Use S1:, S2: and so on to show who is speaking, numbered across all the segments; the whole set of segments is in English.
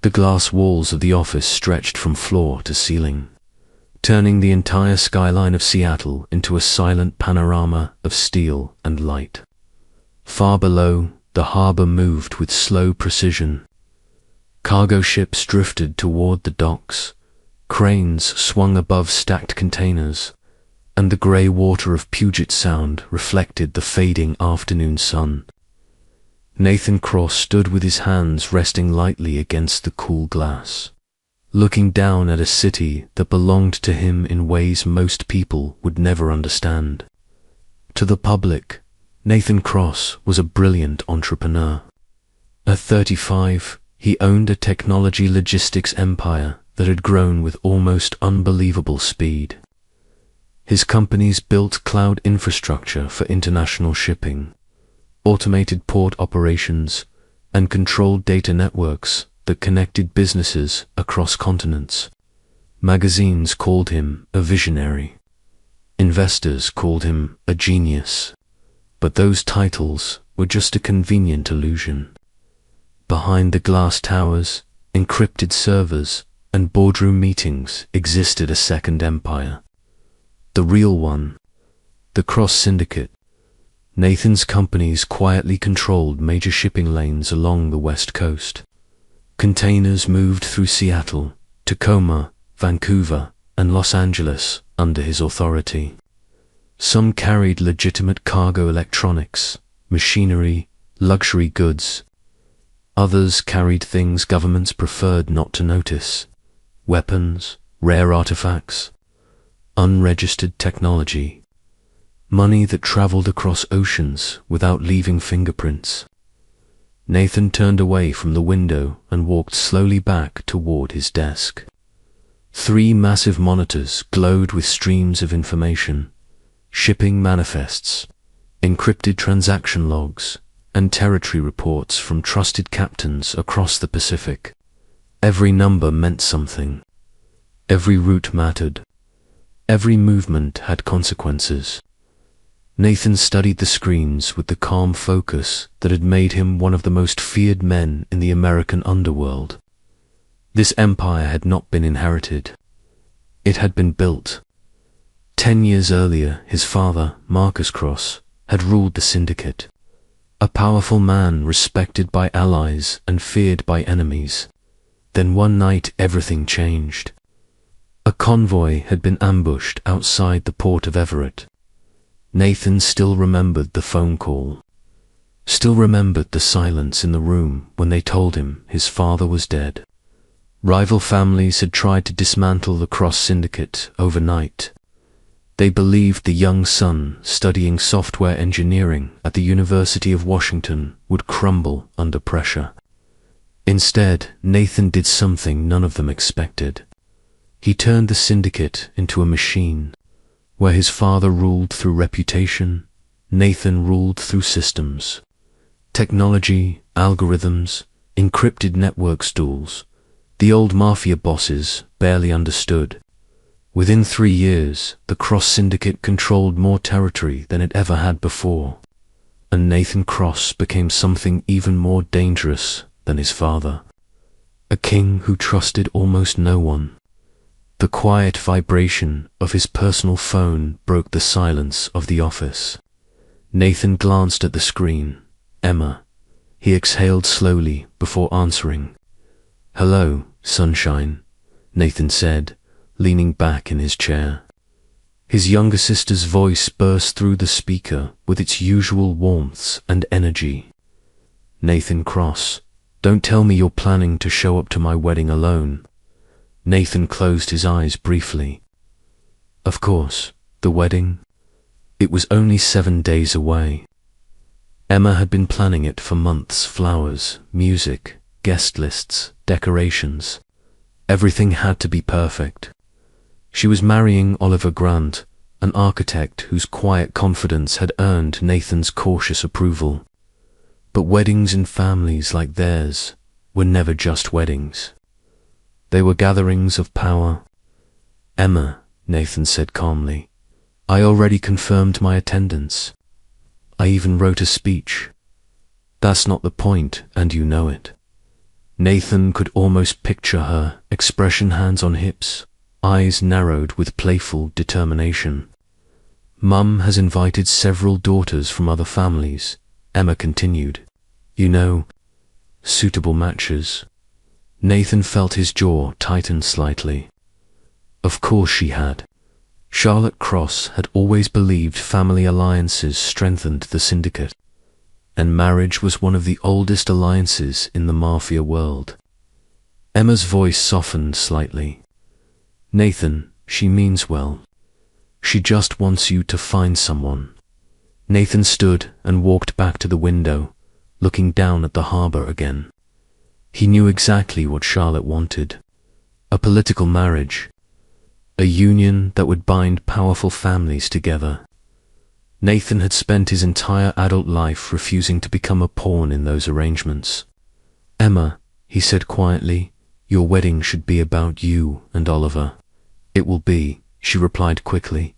S1: The glass walls of the office stretched from floor to ceiling, turning the entire skyline of Seattle into a silent panorama of steel and light. Far below, the harbor moved with slow precision. Cargo ships drifted toward the docks, cranes swung above stacked containers, and the gray water of Puget Sound reflected the fading afternoon sun. Nathan Cross stood with his hands resting lightly against the cool glass, looking down at a city that belonged to him in ways most people would never understand. To the public, Nathan Cross was a brilliant entrepreneur. At 35, he owned a technology logistics empire that had grown with almost unbelievable speed. His companies built cloud infrastructure for international shipping, automated port operations, and controlled data networks that connected businesses across continents. Magazines called him a visionary. Investors called him a genius. But those titles were just a convenient illusion. Behind the glass towers, encrypted servers, and boardroom meetings existed a second empire. The real one, the Cross Syndicate. Nathan's companies quietly controlled major shipping lanes along the West Coast. Containers moved through Seattle, Tacoma, Vancouver, and Los Angeles under his authority. Some carried legitimate cargo electronics, machinery, luxury goods. Others carried things governments preferred not to notice: weapons, rare artifacts, unregistered technology, money that traveled across oceans without leaving fingerprints. Nathan turned away from the window and walked slowly back toward his desk. 3 massive monitors glowed with streams of information: shipping manifests, encrypted transaction logs, and territory reports from trusted captains across the Pacific. Every number meant something. Every route mattered. Every movement had consequences. Nathan studied the screens with the calm focus that had made him one of the most feared men in the American underworld. This empire had not been inherited. It had been built. 10 years earlier, his father, Marcus Cross, had ruled the syndicate. A powerful man respected by allies and feared by enemies. Then one night everything changed. A convoy had been ambushed outside the port of Everett. Nathan still remembered the phone call, still remembered the silence in the room when they told him his father was dead. Rival families had tried to dismantle the Cross Syndicate overnight. They believed the young son studying software engineering at the University of Washington would crumble under pressure. Instead, Nathan did something none of them expected. He turned the syndicate into a machine. Where his father ruled through reputation, Nathan ruled through systems. Technology, algorithms, encrypted network stools. The old Mafia bosses barely understood. Within 3 years, the Cross Syndicate controlled more territory than it ever had before, and Nathan Cross became something even more dangerous than his father. A king who trusted almost no one. The quiet vibration of his personal phone broke the silence of the office. Nathan glanced at the screen. Emma. He exhaled slowly before answering. "Hello, sunshine," Nathan said, leaning back in his chair. His younger sister's voice burst through the speaker with its usual warmth and energy. "Nathan Cross, don't tell me you're planning to show up to my wedding alone." Nathan closed his eyes briefly. Of course, the wedding. It was only 7 days away. Emma had been planning it for months: flowers, music, guest lists, decorations. Everything had to be perfect. She was marrying Oliver Grant, an architect whose quiet confidence had earned Nathan's cautious approval. But weddings in families like theirs were never just weddings. They were gatherings of power. "Emma," Nathan said calmly, "I already confirmed my attendance. I even wrote a speech. That's not the point, and you know it." Nathan could almost picture her, expression hands on hips, eyes narrowed with playful determination. Mum has invited several daughters from other families, Emma continued. You know, suitable matches. Nathan felt his jaw tighten slightly. Of course she had. Charlotte Cross had always believed family alliances strengthened the syndicate, and marriage was one of the oldest alliances in the Mafia world. Emma's voice softened slightly. Nathan, she means well. She just wants you to find someone. Nathan stood and walked back to the window, looking down at the harbor again. He knew exactly what Charlotte wanted. A political marriage. A union that would bind powerful families together. Nathan had spent his entire adult life refusing to become a pawn in those arrangements. Emma, he said quietly, your wedding should be about you and Oliver. It will be, she replied quickly,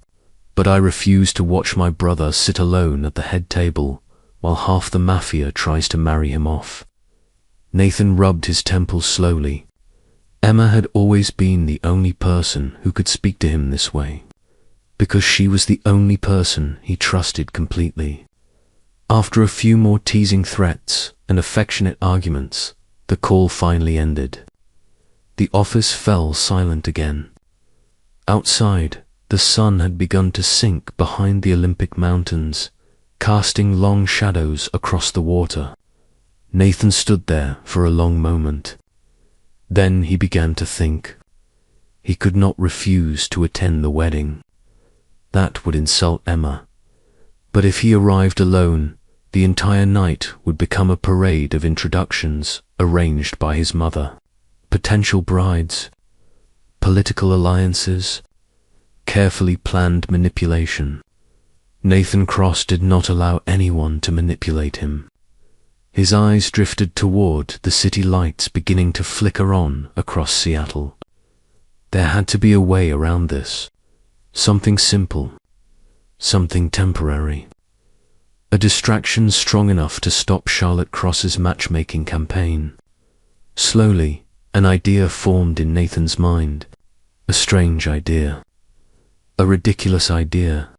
S1: but I refuse to watch my brother sit alone at the head table while half the Mafia tries to marry him off. Nathan rubbed his temples slowly. Emma had always been the only person who could speak to him this way, because she was the only person he trusted completely. After a few more teasing threats and affectionate arguments, the call finally ended. The office fell silent again. Outside, the sun had begun to sink behind the Olympic mountains, casting long shadows across the water. Nathan stood there for a long moment. Then he began to think. He could not refuse to attend the wedding. That would insult Emma. But if he arrived alone, the entire night would become a parade of introductions arranged by his mother. Potential brides, political alliances, carefully planned manipulation. Nathan Cross did not allow anyone to manipulate him. His eyes drifted toward the city lights beginning to flicker on across Seattle. There had to be a way around this. Something simple. Something temporary. A distraction strong enough to stop Charlotte Cross's matchmaking campaign. Slowly, an idea formed in Nathan's mind. A strange idea. A ridiculous idea,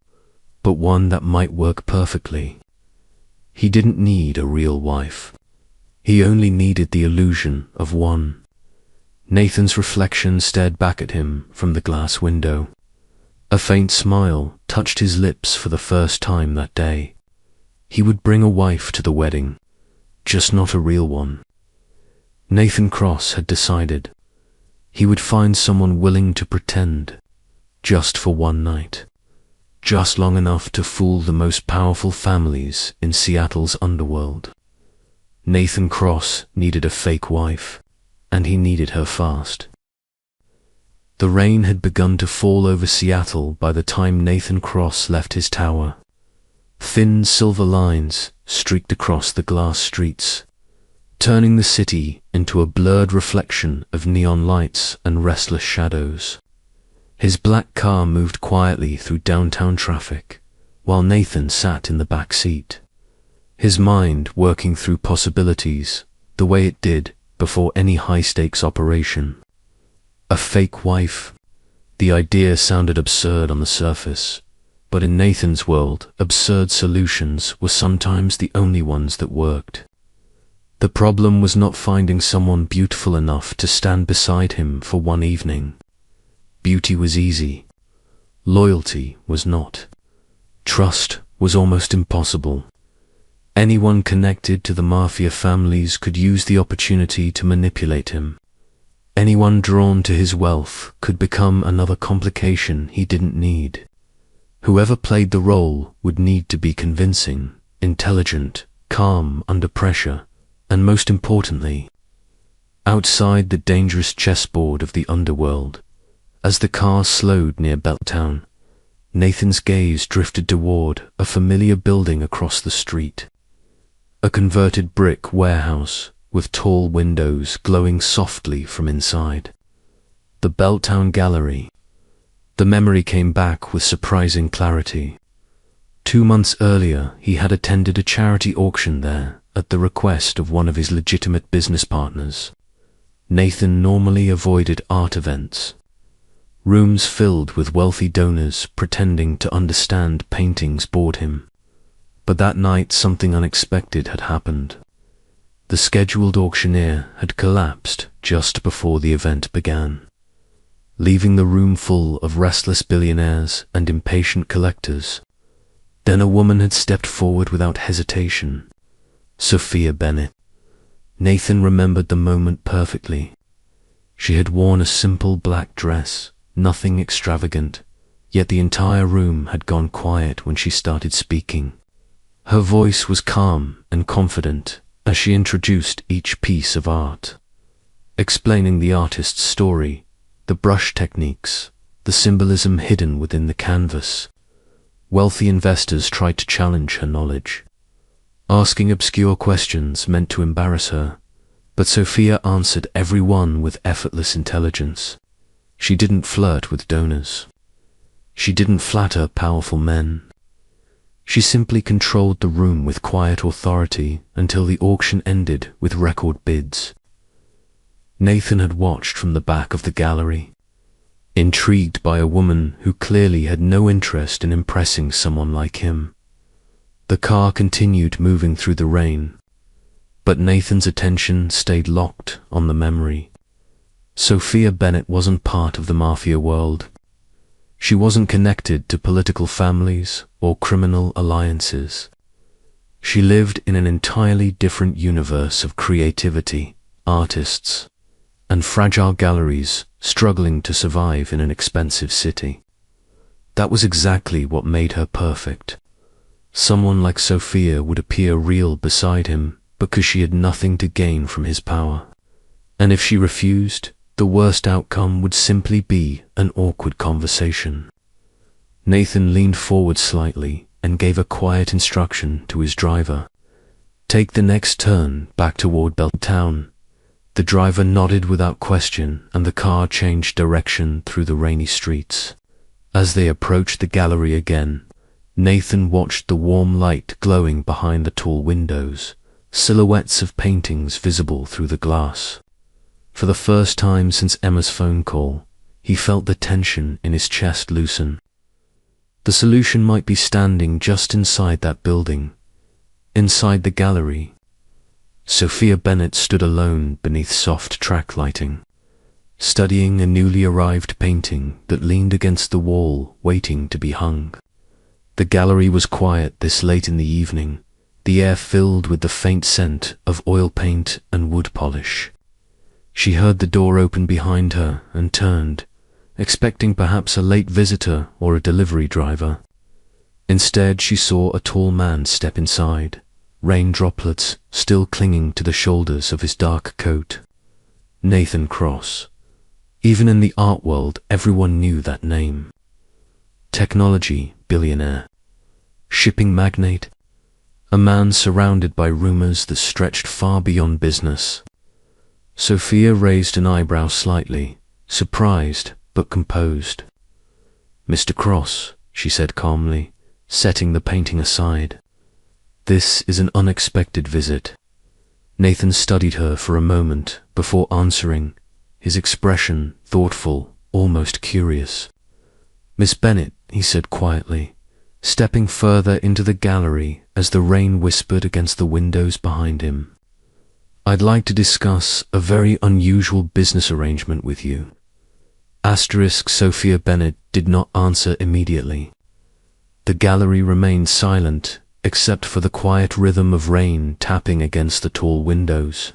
S1: but one that might work perfectly. He didn't need a real wife. He only needed the illusion of one. Nathan's reflection stared back at him from the glass window. A faint smile touched his lips for the first time that day. He would bring a wife to the wedding, just not a real one. Nathan Cross had decided. He would find someone willing to pretend, just for one night. Just long enough to fool the most powerful families in Seattle's underworld. Nathan Cross needed a fake wife, and he needed her fast. The rain had begun to fall over Seattle by the time Nathan Cross left his tower. Thin silver lines streaked across the glass streets, turning the city into a blurred reflection of neon lights and restless shadows. His black car moved quietly through downtown traffic, while Nathan sat in the back seat, his mind working through possibilities the way it did before any high-stakes operation. A fake wife. The idea sounded absurd on the surface, but in Nathan's world, absurd solutions were sometimes the only ones that worked. The problem was not finding someone beautiful enough to stand beside him for one evening. Beauty was easy. Loyalty was not. Trust was almost impossible. Anyone connected to the Mafia families could use the opportunity to manipulate him. Anyone drawn to his wealth could become another complication he didn't need. Whoever played the role would need to be convincing, intelligent, calm under pressure, and most importantly, outside the dangerous chessboard of the underworld. As the car slowed near Belltown, Nathan's gaze drifted toward a familiar building across the street. A converted brick warehouse with tall windows glowing softly from inside. The Belltown Gallery. The memory came back with surprising clarity. 2 months earlier, he had attended a charity auction there at the request of one of his legitimate business partners. Nathan normally avoided art events, rooms filled with wealthy donors pretending to understand paintings bored him. But that night something unexpected had happened. The scheduled auctioneer had collapsed just before the event began, leaving the room full of restless billionaires and impatient collectors. Then a woman had stepped forward without hesitation. Sophia Bennett. Nathan remembered the moment perfectly. She had worn a simple black dress, nothing extravagant, yet the entire room had gone quiet when she started speaking. Her voice was calm and confident as she introduced each piece of art, explaining the artist's story, the brush techniques, the symbolism hidden within the canvas. Wealthy investors tried to challenge her knowledge. Asking obscure questions meant to embarrass her, but Sophia answered every one with effortless intelligence. She didn't flirt with donors. She didn't flatter powerful men. She simply controlled the room with quiet authority until the auction ended with record bids. Nathan had watched from the back of the gallery, intrigued by a woman who clearly had no interest in impressing someone like him. The car continued moving through the rain, but Nathan's attention stayed locked on the memory. Sophia Bennett wasn't part of the Mafia world. She wasn't connected to political families or criminal alliances. She lived in an entirely different universe of creativity, artists, and fragile galleries struggling to survive in an expensive city. That was exactly what made her perfect. Someone like Sophia would appear real beside him because she had nothing to gain from his power. And if she refused, the worst outcome would simply be an awkward conversation. Nathan leaned forward slightly and gave a quiet instruction to his driver. "Take the next turn back toward Belltown." The driver nodded without question, and the car changed direction through the rainy streets. As they approached the gallery again, Nathan watched the warm light glowing behind the tall windows, silhouettes of paintings visible through the glass. For the first time since Emma's phone call, he felt the tension in his chest loosen. The solution might be standing just inside that building, inside the gallery. Sophia Bennett stood alone beneath soft track lighting, studying a newly arrived painting that leaned against the wall, waiting to be hung. The gallery was quiet this late in the evening, the air filled with the faint scent of oil paint and wood polish. She heard the door open behind her and turned, expecting perhaps a late visitor or a delivery driver. Instead, she saw a tall man step inside, rain droplets still clinging to the shoulders of his dark coat. Nathan Cross. Even in the art world, everyone knew that name. Technology billionaire, shipping magnate, a man surrounded by rumors that stretched far beyond business. Sophia raised an eyebrow slightly, surprised but composed. "Mr. Cross," she said calmly, setting the painting aside. "This is an unexpected visit." Nathan studied her for a moment before answering, his expression thoughtful, almost curious. "Miss Bennett," he said quietly, stepping further into the gallery as the rain whispered against the windows behind him. "I'd like to discuss a very unusual business arrangement with you." Sophia Bennett did not answer immediately. The gallery remained silent, except for the quiet rhythm of rain tapping against the tall windows.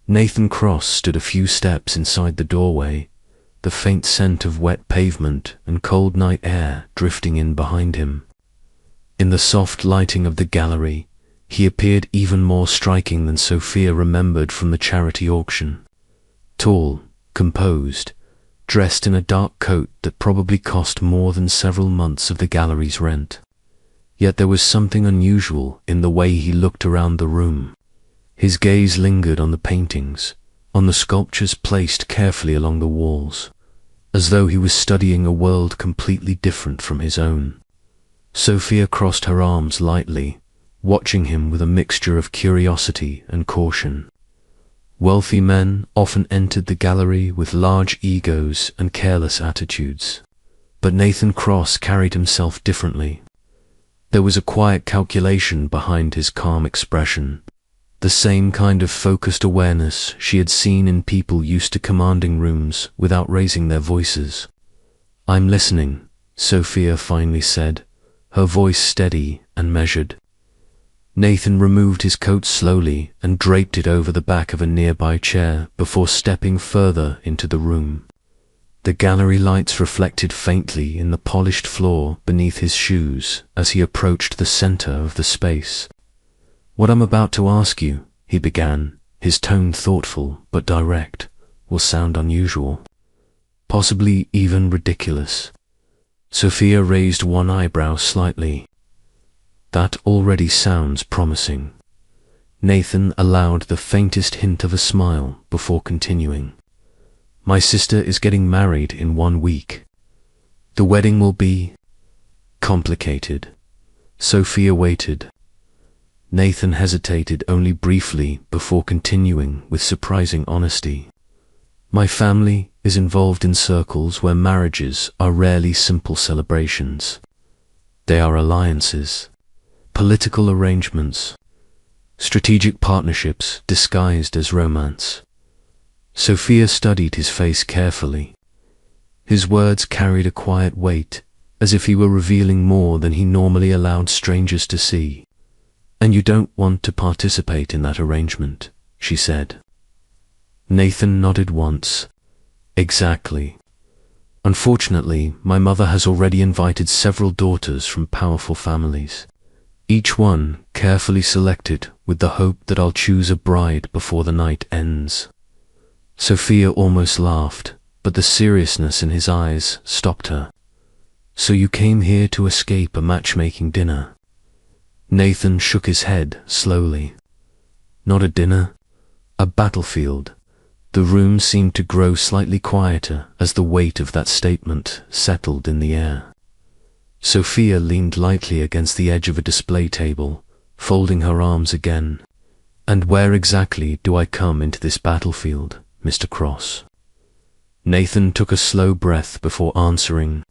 S1: Nathan Cross stood a few steps inside the doorway, the faint scent of wet pavement and cold night air drifting in behind him. In the soft lighting of the gallery, he appeared even more striking than Sophia remembered from the charity auction. Tall, composed, dressed in a dark coat that probably cost more than several months of the gallery's rent. Yet there was something unusual in the way he looked around the room. His gaze lingered on the paintings, on the sculptures placed carefully along the walls, as though he was studying a world completely different from his own. Sophia crossed her arms lightly, watching him with a mixture of curiosity and caution. Wealthy men often entered the gallery with large egos and careless attitudes. But Nathan Cross carried himself differently. There was a quiet calculation behind his calm expression, the same kind of focused awareness she had seen in people used to commanding rooms without raising their voices. "I'm listening," Sophia finally said, her voice steady and measured. Nathan removed his coat slowly and draped it over the back of a nearby chair before stepping further into the room. The gallery lights reflected faintly in the polished floor beneath his shoes as he approached the center of the space. "What I'm about to ask you," he began, his tone thoughtful but direct, "will sound unusual, possibly even ridiculous." Sophia raised one eyebrow slightly. "That already sounds promising." Nathan allowed the faintest hint of a smile before continuing. "My sister is getting married in 1 week. The wedding will be complicated." Sophia waited. Nathan hesitated only briefly before continuing with surprising honesty. "My family is involved in circles where marriages are rarely simple celebrations. They are alliances, political arrangements, strategic partnerships disguised as romance." Sophia studied his face carefully. His words carried a quiet weight, as if he were revealing more than he normally allowed strangers to see. "And you don't want to participate in that arrangement," she said. Nathan nodded once. "Exactly. Unfortunately, my mother has already invited several daughters from powerful families, each one carefully selected with the hope that I'll choose a bride before the night ends." Sophia almost laughed, but the seriousness in his eyes stopped her. "So you came here to escape a matchmaking dinner?" Nathan shook his head slowly. "Not a dinner, a battlefield." The room seemed to grow slightly quieter as the weight of that statement settled in the air. Sophia leaned lightly against the edge of a display table, folding her arms again. "And where exactly do I come into this battlefield, Mr. Cross?" Nathan took a slow breath before answering.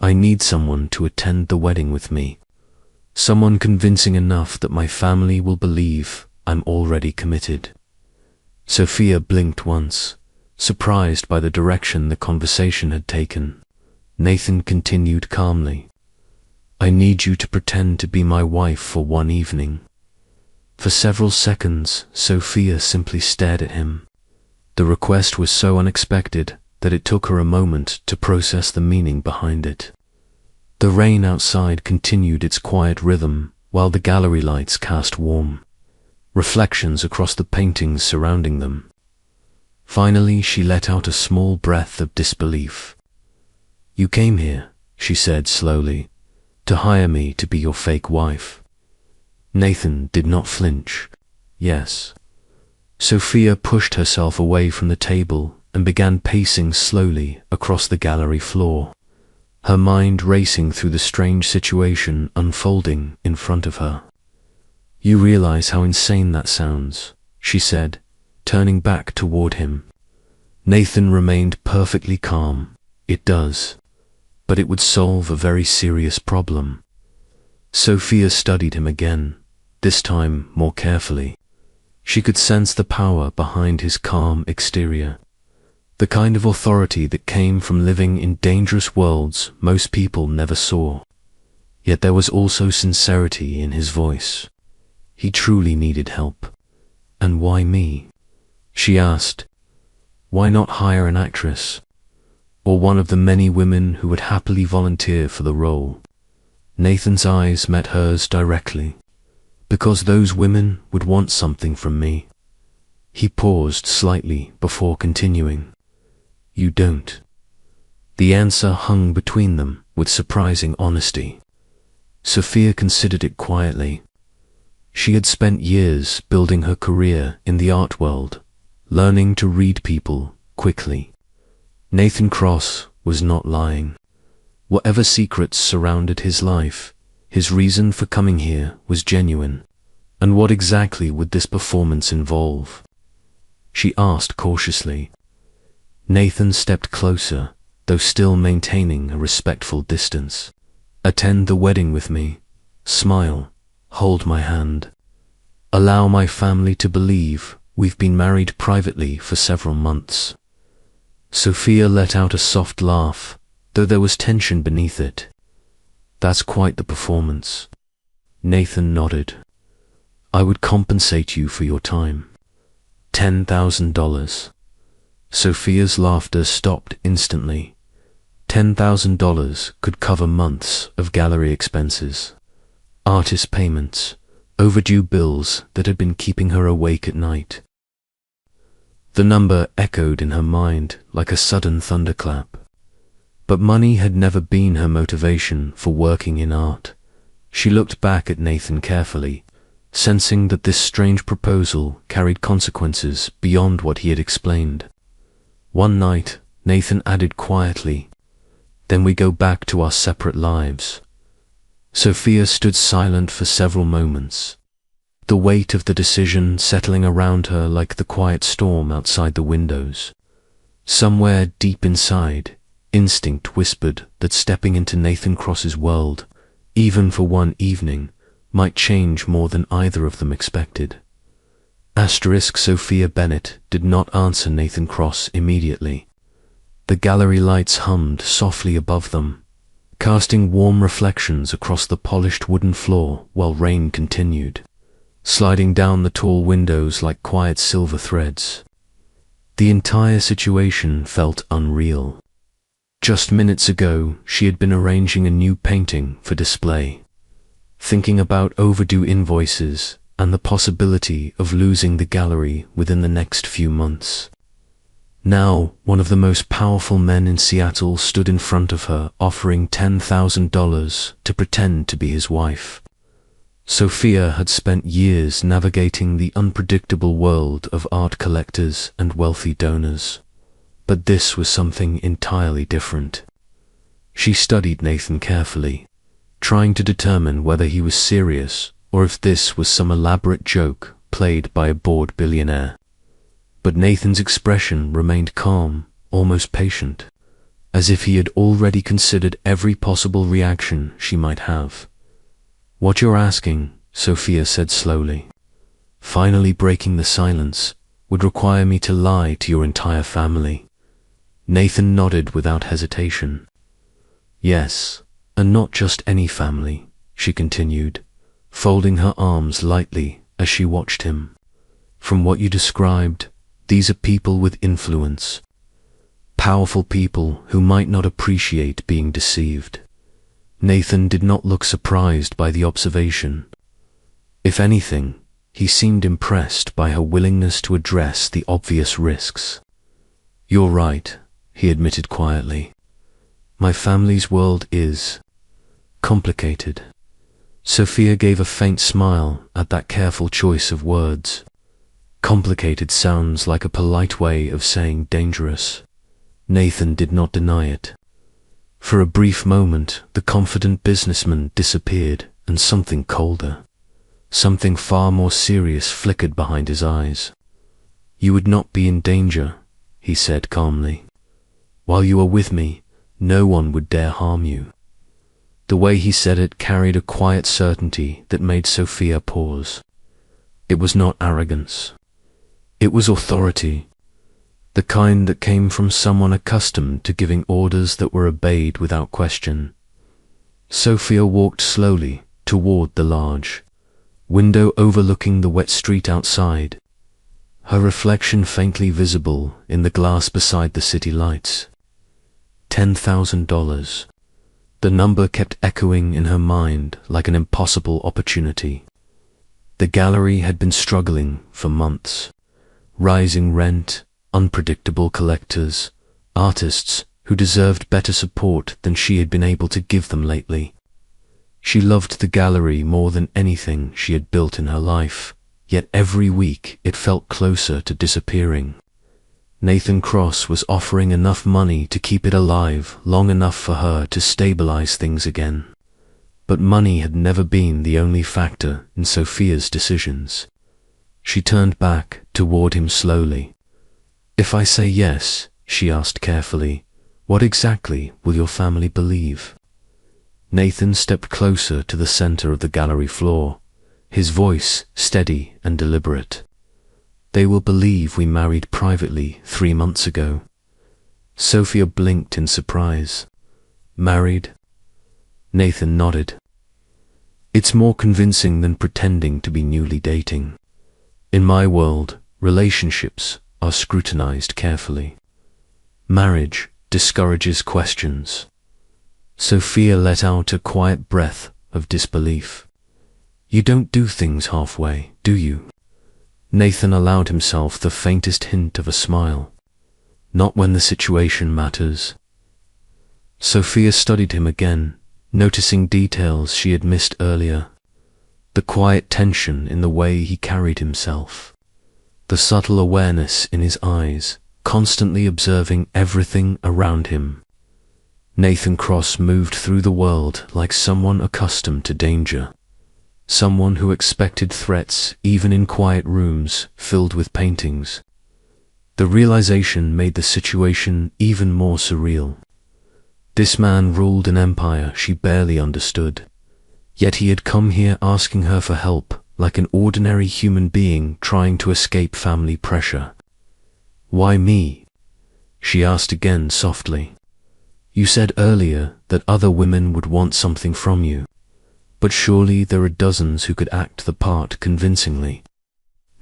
S1: "I need someone to attend the wedding with me. Someone convincing enough that my family will believe I'm already committed." Sophia blinked once, surprised by the direction the conversation had taken. Nathan continued calmly. "I need you to pretend to be my wife for 1 evening." For several seconds, Sophia simply stared at him. The request was so unexpected that it took her a moment to process the meaning behind it. The rain outside continued its quiet rhythm while the gallery lights cast warm reflections across the paintings surrounding them. Finally, she let out a small breath of disbelief. "You came here," she said slowly, "to hire me to be your fake wife." Nathan did not flinch. "Yes." Sophia pushed herself away from the table and began pacing slowly across the gallery floor, her mind racing through the strange situation unfolding in front of her. "You realize how insane that sounds," she said, turning back toward him. Nathan remained perfectly calm. "It does, but it would solve a very serious problem." Sophia studied him again, this time more carefully. She could sense the power behind his calm exterior, the kind of authority that came from living in dangerous worlds most people never saw. Yet there was also sincerity in his voice. He truly needed help. "And why me?" she asked. "Why not hire an actress? Or one of the many women who would happily volunteer for the role?" Nathan's eyes met hers directly. "Because those women would want something from me." He paused slightly before continuing. "You don't." The answer hung between them with surprising honesty. Sophia considered it quietly. She had spent years building her career in the art world, learning to read people quickly. Nathan Cross was not lying. Whatever secrets surrounded his life, his reason for coming here was genuine. And what exactly would this performance involve? she asked cautiously. Nathan stepped closer, though still maintaining a respectful distance. Attend the wedding with me. Smile. Hold my hand. Allow my family to believe we've been married privately for several months. Sophia let out a soft laugh, though there was tension beneath it. That's quite the performance. Nathan nodded. I would compensate you for your time. $10,000. Sophia's laughter stopped instantly. $10,000 could cover months of gallery expenses, artist payments, overdue bills that had been keeping her awake at night. The number echoed in her mind like a sudden thunderclap. But money had never been her motivation for working in art. She looked back at Nathan carefully, sensing that this strange proposal carried consequences beyond what he had explained. One night, Nathan added quietly, "Then we go back to our separate lives." Sophia stood silent for several moments, the weight of the decision settling around her like the quiet storm outside the windows. Somewhere deep inside, instinct whispered that stepping into Nathan Cross's world, even for one evening, might change more than either of them expected. Sophia Bennett did not answer Nathan Cross immediately. The gallery lights hummed softly above them, casting warm reflections across the polished wooden floor while rain continued, sliding down the tall windows like quiet silver threads. The entire situation felt unreal. Just minutes ago, she had been arranging a new painting for display, thinking about overdue invoices and the possibility of losing the gallery within the next few months. Now, one of the most powerful men in Seattle stood in front of her, offering $10,000 to pretend to be his wife. Sophia had spent years navigating the unpredictable world of art collectors and wealthy donors, but this was something entirely different. She studied Nathan carefully, trying to determine whether he was serious or if this was some elaborate joke played by a bored billionaire. But Nathan's expression remained calm, almost patient, as if he had already considered every possible reaction she might have. "What you're asking," Sophia said slowly, finally breaking the silence, "would require me to lie to your entire family." Nathan nodded without hesitation. "Yes, and not just any family," she continued, folding her arms lightly as she watched him. "From what you described, these are people with influence, powerful people who might not appreciate being deceived." Nathan did not look surprised by the observation. If anything, he seemed impressed by her willingness to address the obvious risks. "You're right," he admitted quietly. "My family's world is complicated." Sophia gave a faint smile at that careful choice of words. Complicated sounds like a polite way of saying dangerous. Nathan did not deny it. For a brief moment, the confident businessman disappeared, and something colder, something far more serious flickered behind his eyes. "You would not be in danger," he said calmly. "While you are with me, no one would dare harm you." The way he said it carried a quiet certainty that made Sophia pause. It was not arrogance. It was authority, the kind that came from someone accustomed to giving orders that were obeyed without question. Sophia walked slowly toward the large window overlooking the wet street outside, her reflection faintly visible in the glass beside the city lights. $10,000. The number kept echoing in her mind like an impossible opportunity. The gallery had been struggling for months. Rising rent, unpredictable collectors, artists who deserved better support than she had been able to give them lately. She loved the gallery more than anything she had built in her life, yet every week it felt closer to disappearing. Nathan Cross was offering enough money to keep it alive long enough for her to stabilize things again. But money had never been the only factor in Sophia's decisions. She turned back toward him slowly, If I say yes, she asked carefully, what exactly will your family believe? Nathan stepped closer to the center of the gallery floor, his voice steady and deliberate. They will believe we married privately 3 months ago. Sophia blinked in surprise. Married? Nathan nodded. It's more convincing than pretending to be newly dating. In my world, relationships are scrutinized carefully. Marriage discourages questions. Sophia let out a quiet breath of disbelief. You don't do things halfway, do you? Nathan allowed himself the faintest hint of a smile. Not when the situation matters. Sophia studied him again, noticing details she had missed earlier. The quiet tension in the way he carried himself. The subtle awareness in his eyes, constantly observing everything around him. Nathan Cross moved through the world like someone accustomed to danger. Someone who expected threats even in quiet rooms filled with paintings. The realization made the situation even more surreal. This man ruled an empire she barely understood. Yet he had come here asking her for help like an ordinary human being trying to escape family pressure. Why me? She asked again softly. You said earlier that other women would want something from you. But surely there are dozens who could act the part convincingly.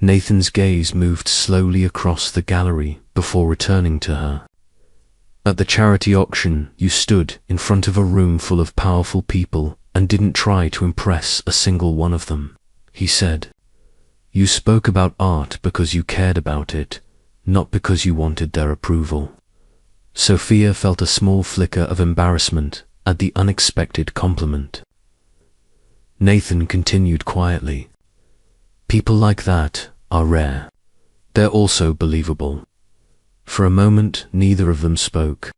S1: Nathan's gaze moved slowly across the gallery before returning to her. At the charity auction, you stood in front of a room full of powerful people and didn't try to impress a single one of them, he said. You spoke about art because you cared about it, not because you wanted their approval. Sophia felt a small flicker of embarrassment at the unexpected compliment. Nathan continued quietly. People like that are rare. They're also believable. For a moment, neither of them spoke.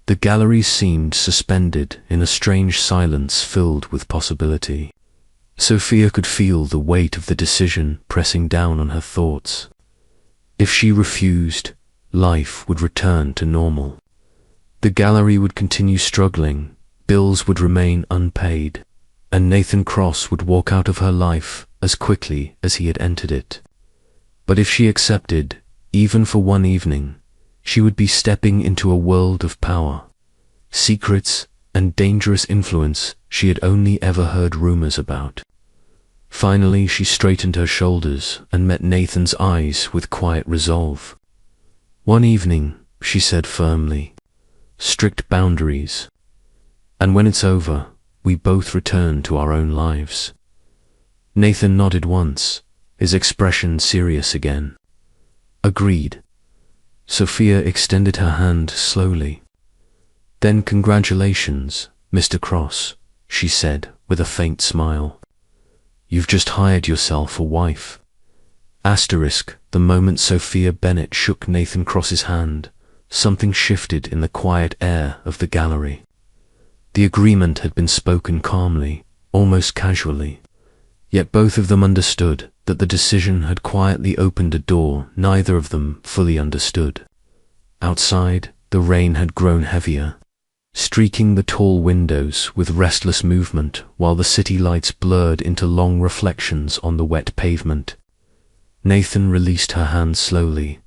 S1: The gallery seemed suspended in a strange silence filled with possibility. Sophia could feel the weight of the decision pressing down on her thoughts. If she refused, life would return to normal. The gallery would continue struggling, bills would remain unpaid, and Nathan Cross would walk out of her life as quickly as he had entered it. But if she accepted, even for one evening, she would be stepping into a world of power, secrets, and dangerous influence she had only ever heard rumors about. Finally, she straightened her shoulders and met Nathan's eyes with quiet resolve. One evening, she said firmly, strict boundaries. And when it's over, we both return to our own lives. Nathan nodded once, his expression serious again. Agreed. Sophia extended her hand slowly. Then congratulations, Mr. Cross, she said with a faint smile. You've just hired yourself a wife. Asterisk, the moment Sophia Bennett shook Nathan Cross's hand, something shifted in the quiet air of the gallery. The agreement had been spoken calmly, almost casually, yet both of them understood that the decision had quietly opened a door neither of them fully understood. Outside, the rain had grown heavier, streaking the tall windows with restless movement while the city lights blurred into long reflections on the wet pavement. Nathan released her hand slowly,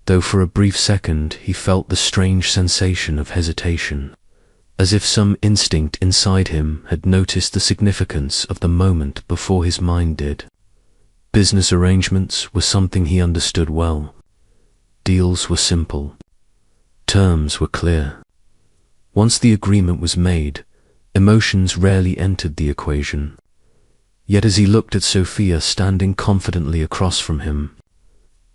S1: though for a brief second he felt the strange sensation of hesitation, as if some instinct inside him had noticed the significance of the moment before his mind did. Business arrangements were something he understood well. Deals were simple. Terms were clear. Once the agreement was made, emotions rarely entered the equation. Yet as he looked at Sophia standing confidently across from him,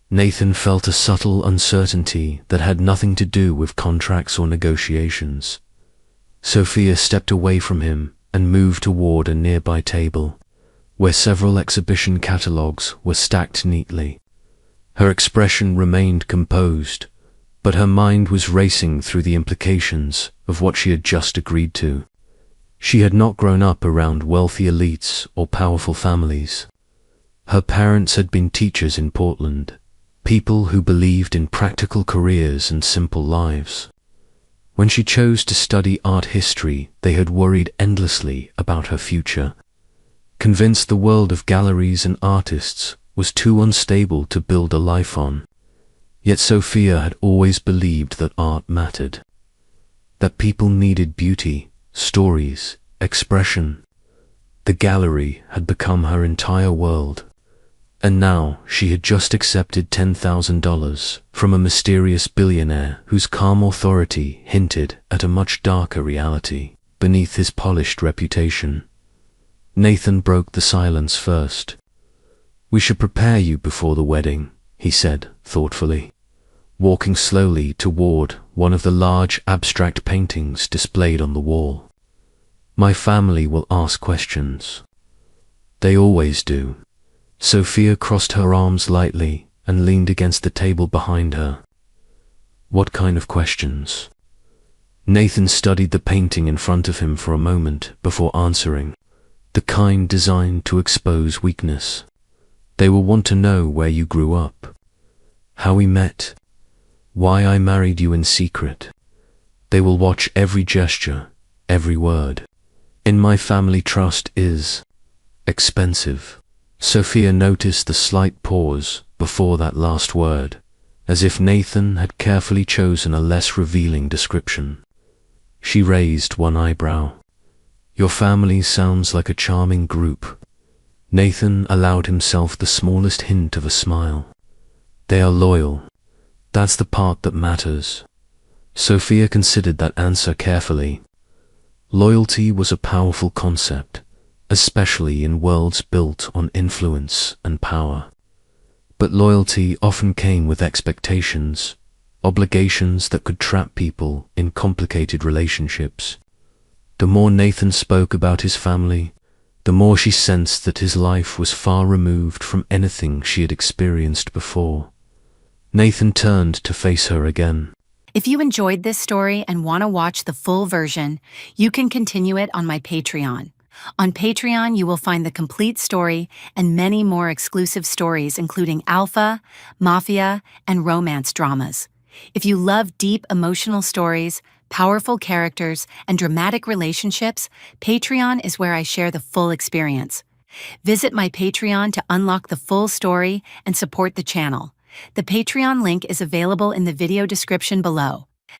S1: Nathan felt a subtle uncertainty that had nothing to do with contracts or negotiations. Sophia stepped away from him and moved toward a nearby table, where several exhibition catalogues were stacked neatly. Her expression remained composed, but her mind was racing through the implications of what she had just agreed to. She had not grown up around wealthy elites or powerful families. Her parents had been teachers in Portland, people who believed in practical careers and simple lives. When she chose to study art history, they had worried endlessly about her future, convinced the world of galleries and artists was too unstable to build a life on. Yet Sophia had always believed that art mattered, that people needed beauty, stories, expression. The gallery had become her entire world, and now she had just accepted $10,000 from a mysterious billionaire whose calm authority hinted at a much darker reality beneath his polished reputation. Nathan broke the silence first. "We should prepare you before the wedding," he said thoughtfully, walking slowly toward one of the large abstract paintings displayed on the wall. "My family will ask questions." "They always do." Sophia crossed her arms lightly and leaned against the table behind her. "What kind of questions?" Nathan studied the painting in front of him for a moment before answering. "The kind designed to expose weakness. They will want to know where you grew up, how we met, why I married you in secret. They will watch every gesture, every word. In my family, trust is expensive." Sophia noticed the slight pause before that last word, as if Nathan had carefully chosen a less revealing description. She raised one eyebrow. "Your family sounds like a charming group." Nathan allowed himself the smallest hint of a smile. "They are loyal. That's the part that matters." Sophia considered that answer carefully. Loyalty was a powerful concept, especially in worlds built on influence and power. But loyalty often came with expectations, obligations that could trap people in complicated relationships. The more Nathan spoke about his family, the more she sensed that his life was far removed from anything she had experienced before. Nathan turned to face her again.
S2: If you enjoyed this story and want to watch the full version, you can continue it on my Patreon. On Patreon, you will find the complete story and many more exclusive stories, including alpha, mafia, and romance dramas. If you love deep emotional stories, powerful characters, and dramatic relationships, Patreon is where I share the full experience. Visit my Patreon to unlock the full story and support the channel. The Patreon link is available in the video description below.